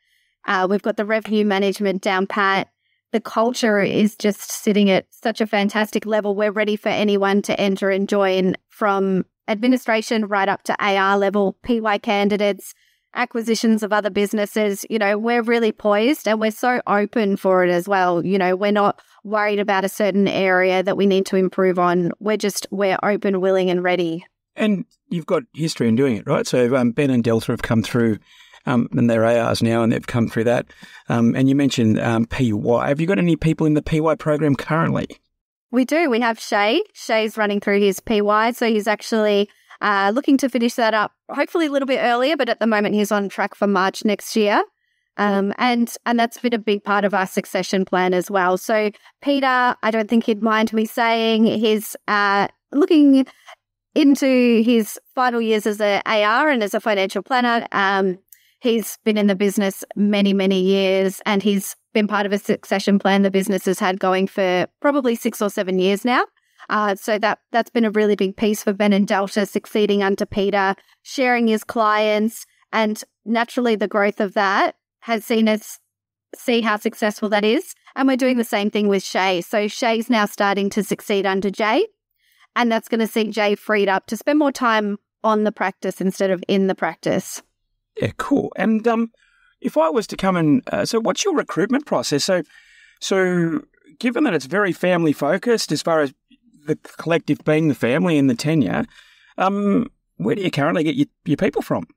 We've got the revenue management down pat. The culture is just sitting at such a fantastic level. We're ready for anyone to enter and join, from administration right up to AR level, PY candidates, acquisitions of other businesses. We're really poised and we're so open for it as well. We're not worried about a certain area that we need to improve on. We're open, willing and ready. And you've got history in doing it, right? So Ben and Delta have come through and they're ARs now and they've come through that. And you mentioned PY. Have you got any people in the PY program currently? We do. We have Shay. Shay's running through his PY. So he's actually looking to finish that up, hopefully a little bit earlier, but at the moment he's on track for March next year. And that's been a big part of our succession plan as well. So Peter, I don't think he'd mind me saying, he's looking into his final years as an AR and as a financial planner. He's been in the business many, many years, and he's been part of a succession plan the business has had going for probably 6 or 7 years now. So that's been a really big piece for Ben and Delta, succeeding under Peter, sharing his clients, and naturally the growth of that has seen us see how successful that is. And we're doing the same thing with Shay. So Shay's now starting to succeed under Jay, and that's going to see Jay freed up to spend more time on the practice instead of in the practice. Yeah, cool. And if I was to come and so what's your recruitment process? So given that it's very family focused as far as the collective being the family and the tenure, where do you currently get your people from?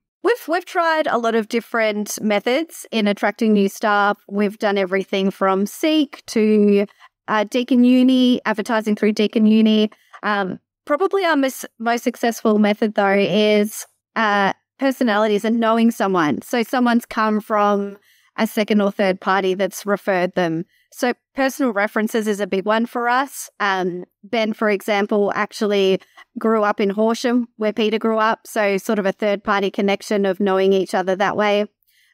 We've tried a lot of different methods in attracting new staff. We've done everything from Seek to Deakin Uni, advertising through Deakin Uni. Probably our most successful method, though, is personalities and knowing someone. So someone's come from a second or third party that's referred them. So personal references is a big one for us. Ben, for example, actually grew up in Horsham where Peter grew up. So sort of a third party connection of knowing each other that way.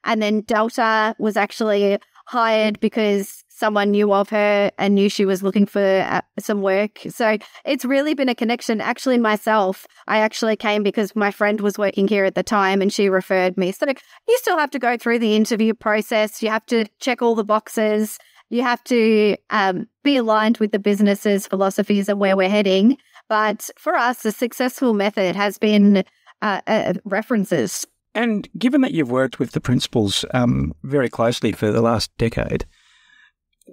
And then Delta was actually hired because someone knew of her and knew she was looking for some work. So it's really been a connection. Actually, myself, I actually came because my friend was working here at the time and she referred me. So you still have to go through the interview process. You have to check all the boxes. You have to be aligned with the business's philosophies and where we're heading. But for us, the successful method has been references. And given that you've worked with the principals very closely for the last decade,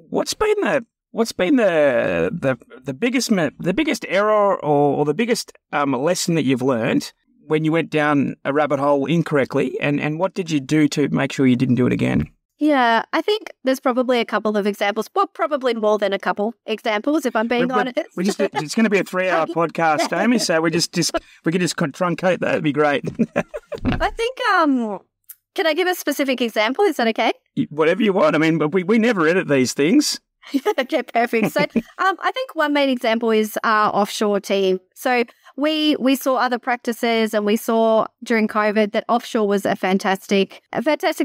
what's been the biggest error or the biggest lesson that you've learned when you went down a rabbit hole incorrectly, and what did you do to make sure you didn't do it again? Yeah, I think there's probably a couple of examples. Well, probably more than a couple examples, if I'm being honest. It's going to be a 3-hour podcast, Aimee, so we could just truncate that. That'd be great. I think, can I give a specific example? Is that okay? Whatever you want. I mean, but we never edit these things. Okay, perfect. So I think one main example is our offshore team. So we saw other practices and we saw during COVID that offshore was a fantastic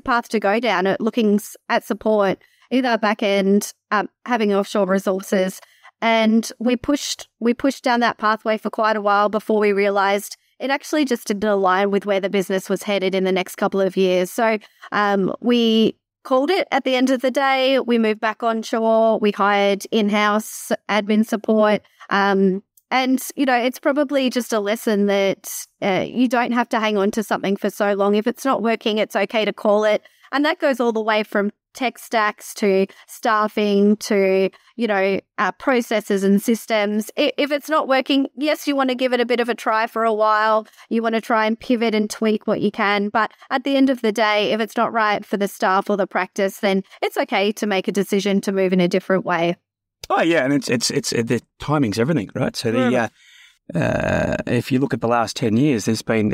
path to go down at looking at support, either back end, having offshore resources. And we pushed down that pathway for quite a while before we realized it actually just didn't align with where the business was headed in the next couple of years. So we called it at the end of the day. We moved back onshore. We hired in-house admin support. And, it's probably just a lesson that you don't have to hang on to something for so long. If it's not working, it's okay to call it. And that goes all the way from tech stacks to staffing to, processes and systems. If it's not working, yes, you want to give it a bit of a try for a while. You want to try and pivot and tweak what you can. But at the end of the day, if it's not right for the staff or the practice, then it's okay to make a decision to move in a different way. Oh yeah, and it's the timing's everything, right? So if you look at the last 10 years, there's been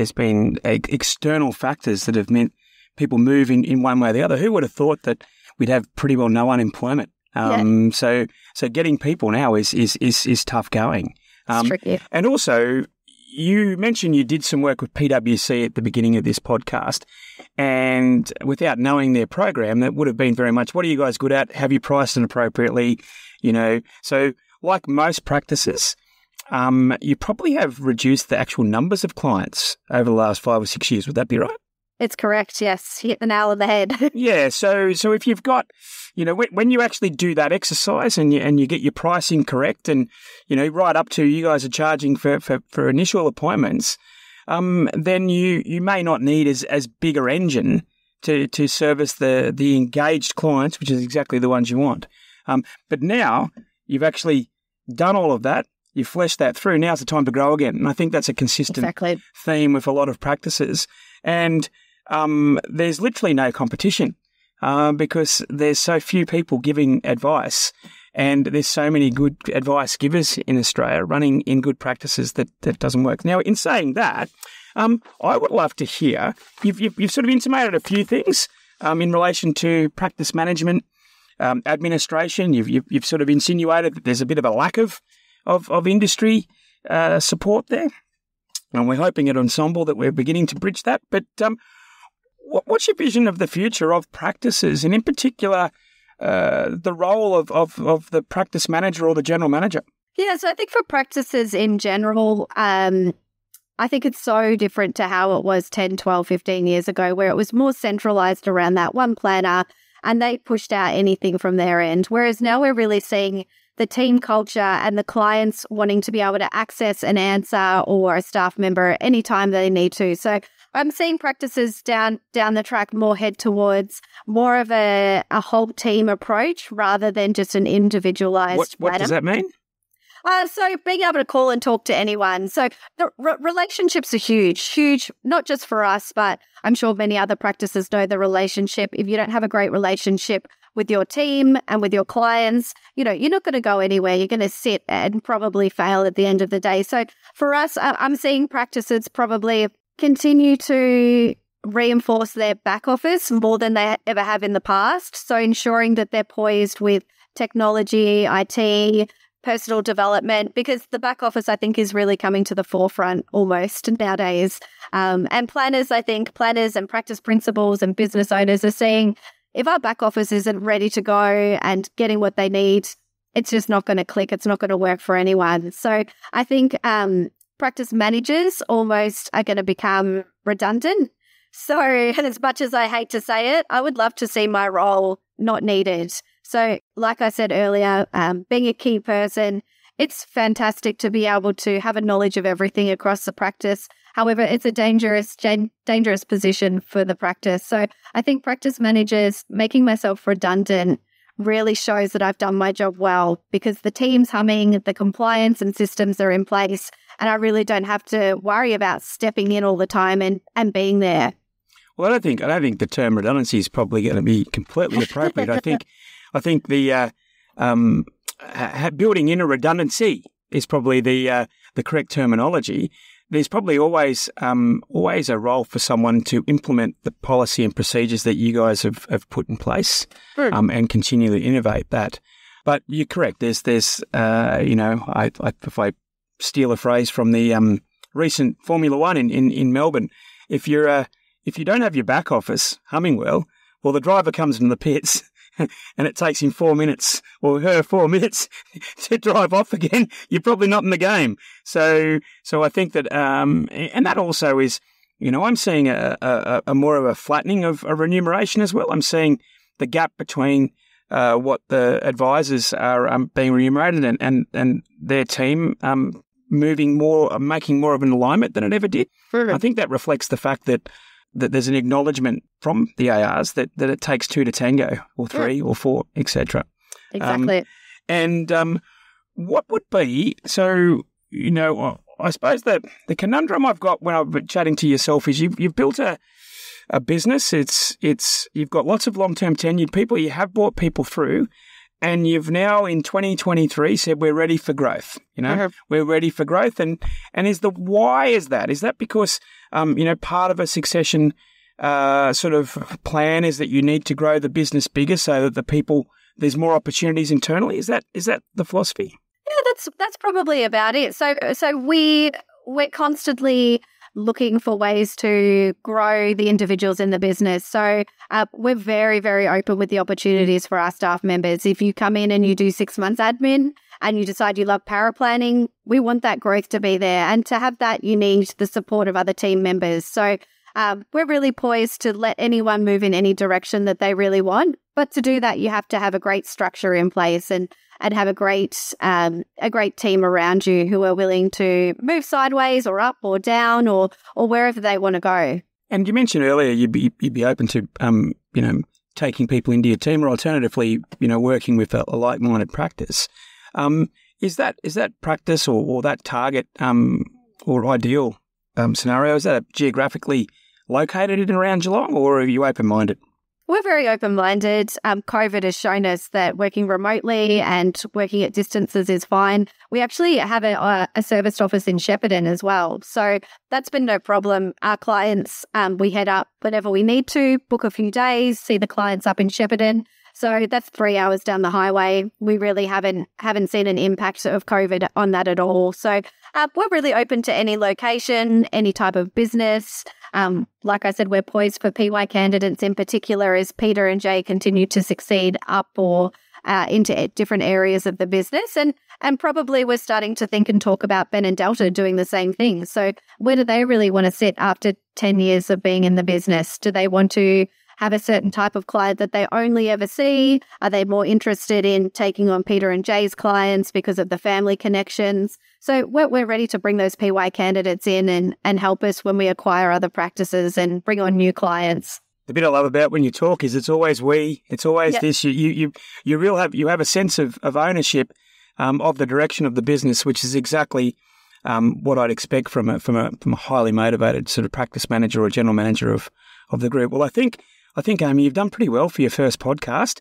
external factors that have meant people move in one way or the other. Who would have thought that we'd have pretty well no unemployment? So getting people now is tough going. It's tricky. And also, you mentioned you did some work with PwC at the beginning of this podcast, and without knowing their program, that would have been very much, what are you guys good at? Have you priced it appropriately? So like most practices, you probably have reduced the actual numbers of clients over the last 5 or 6 years. Would that be right? It's correct, yes. You hit the nail on the head. Yeah, so if you've got, when you actually do that exercise and you get your pricing correct and, right up to you guys are charging for initial appointments, then you may not need as big an engine to service the engaged clients, which is exactly the ones you want. But now you've actually done all of that. You've fleshed that through. Now's the time to grow again. And I think that's a consistent theme with a lot of practices. And there's literally no competition because there's so few people giving advice, and there's so many good advice givers in Australia running in good practices that doesn't work. Now, in saying that, I would love to hear, you've sort of intimated a few things in relation to practice management, administration. You've sort of insinuated that there's a bit of a lack of industry support there. And we're hoping at Ensemble that we're beginning to bridge that. But what's your vision of the future of practices, and in particular, the role of the practice manager or the general manager? Yeah, so I think for practices in general, I think it's so different to how it was 10, 12, 15 years ago, where it was more centralized around that one planner and they pushed out anything from their end. Whereas now we're really seeing the team culture and the clients wanting to be able to access an answer or a staff member anytime they need to. So I'm seeing practices down the track more head towards more of a whole team approach rather than just an individualized What does that mean? So being able to call and talk to anyone. So the relationships are huge, not just for us, but I'm sure many other practices know the relationship. If you don't have a great relationship with your team and with your clients, you're not going to go anywhere. You're going to sit and probably fail at the end of the day. So for us, I'm seeing practices probably continue to reinforce their back office more than they ever have in the past. So ensuring that they're poised with technology, IT, personal development, because the back office, I think, is really coming to the forefront almost nowadays. And planners and practice principals and business owners are seeing if our back office isn't ready to go and getting what they need, it's just not going to click. It's not going to work for anyone. So I think practice managers almost are going to become redundant. So, and as much as I hate to say it, I would love to see my role not needed. So like I said earlier, being a key person, it's fantastic to be able to have a knowledge of everything across the practice. However, it's a dangerous position for the practice. So I think practice managers, making myself redundant really shows that I've done my job well, because the team's humming, the compliance and systems are in place, and I really don't have to worry about stepping in all the time and being there. Well, I don't think the term redundancy is probably going to be completely appropriate. I think the building in a redundancy is probably the correct terminology. There's probably always a role for someone to implement the policy and procedures that you guys have put in place, and continually innovate that. But you're correct. There's if I steal a phrase from the recent Formula One in Melbourne, if you don't have your back office humming well, the driver comes into the pits and it takes him 4 minutes or her 4 minutes to drive off again, you're probably not in the game. So I think that, and that also is, I'm seeing a more of a flattening of remuneration as well. I'm seeing the gap between what the advisors are being remunerated and their team making more of an alignment than it ever did. I think that reflects the fact that there's an acknowledgement from the ARs that it takes 2 to tango, or 3 or 4, etc. Exactly. What would be, I suppose that the conundrum I've got when I've been chatting to yourself is you've built a business. You've got lots of long-term tenured people. You have brought people through, and you've now in 2023 said we're ready for growth. We're ready for growth, and why is that? Is that because part of a succession sort of plan is that you need to grow the business bigger so that there's more opportunities internally? Is that the philosophy? Yeah, that's probably about it. So we're constantly looking for ways to grow the individuals in the business. So we're very, very open with the opportunities for our staff members. If you come in and you do 6 months admin and you decide you love paraplanning, we want that growth to be there. And to have that, you need the support of other team members. So we're really poised to let anyone move in any direction that they really want. But to do that, you have to have a great structure in place and have a great team around you who are willing to move sideways or up or down or wherever they want to go. And you mentioned earlier you'd be open to taking people into your team, or alternatively working with a like-minded practice. Is that practice or that target or ideal scenario, is that geographically located in around Geelong, or are you open-minded? We're very open-minded. COVID has shown us that working remotely and working at distances is fine. We actually have a serviced office in Shepparton as well. So that's been no problem. Our clients, we head up whenever we need to, book a few days, see the clients up in Shepparton. So that's 3 hours down the highway. We really haven't seen an impact of COVID on that at all. So we're really open to any location, any type of business. Like I said, we're poised for PY candidates in particular as Peter and Jay continue to succeed up or into different areas of the business. And probably we're starting to think and talk about Ben and Delta doing the same thing. So where do they really want to sit after 10 years of being in the business? Do they want to have a certain type of client that they only ever see? Are they more interested in taking on Peter and Jay's clients because of the family connections? So we're ready to bring those PY candidates in and help us when we acquire other practices and bring on new clients. The bit I love about when you talk is it's always we, it's always this. You have a sense of ownership of the direction of the business, which is exactly what I'd expect from a highly motivated sort of practice manager or general manager of the group. Well, I think, Aimee, you've done pretty well for your first podcast.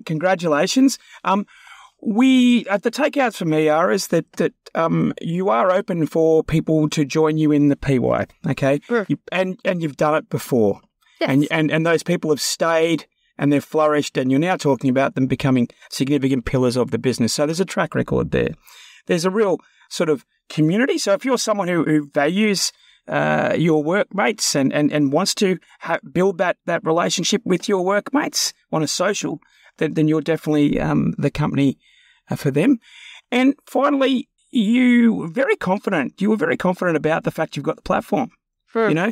Congratulations. The takeouts from me is that you are open for people to join you in the PY, okay? Sure. And you've done it before. Yes. And those people have stayed and they've flourished, and you're now talking about them becoming significant pillars of the business. So there's a track record there. There's a real sort of community. So if you're someone who values your workmates and wants to build that relationship with your workmates on a social, then you're definitely the company for them. And finally, you were very confident about the fact you've got the platform. Sure. You know,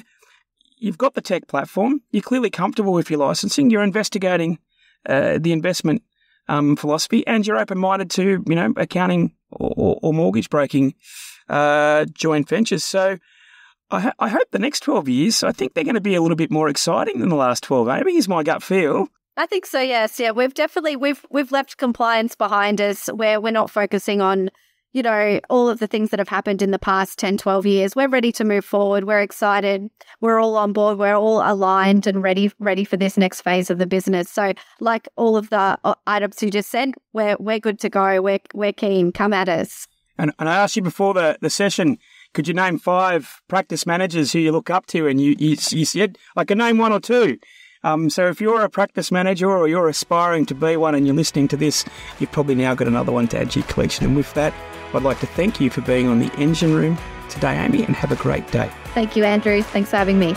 you've got the tech platform. You're clearly comfortable with your licensing. You're investigating the investment philosophy, and you're open-minded to, accounting or mortgage broking joint ventures. So I hope the next 12 years, I think they're going to be a little bit more exciting than the last 12. Maybe is my gut feel. I think so, yes. Yeah, we've definitely, we've left compliance behind us, where we're not focusing on, all of the things that have happened in the past 10, 12 years. We're ready to move forward. We're excited. We're all on board. We're all aligned and ready for this next phase of the business. So like all of the items you just said, we're good to go. We're keen. Come at us. And I asked you before the session, could you name 5 practice managers who you look up to? And you said, I can name 1 or 2. So if you're a practice manager or you're aspiring to be one and you're listening to this, you've probably now got another one to add to your collection. And with that, I'd like to thank you for being on the Engine Room today, Aimee, and have a great day. Thank you, Andrew. Thanks for having me.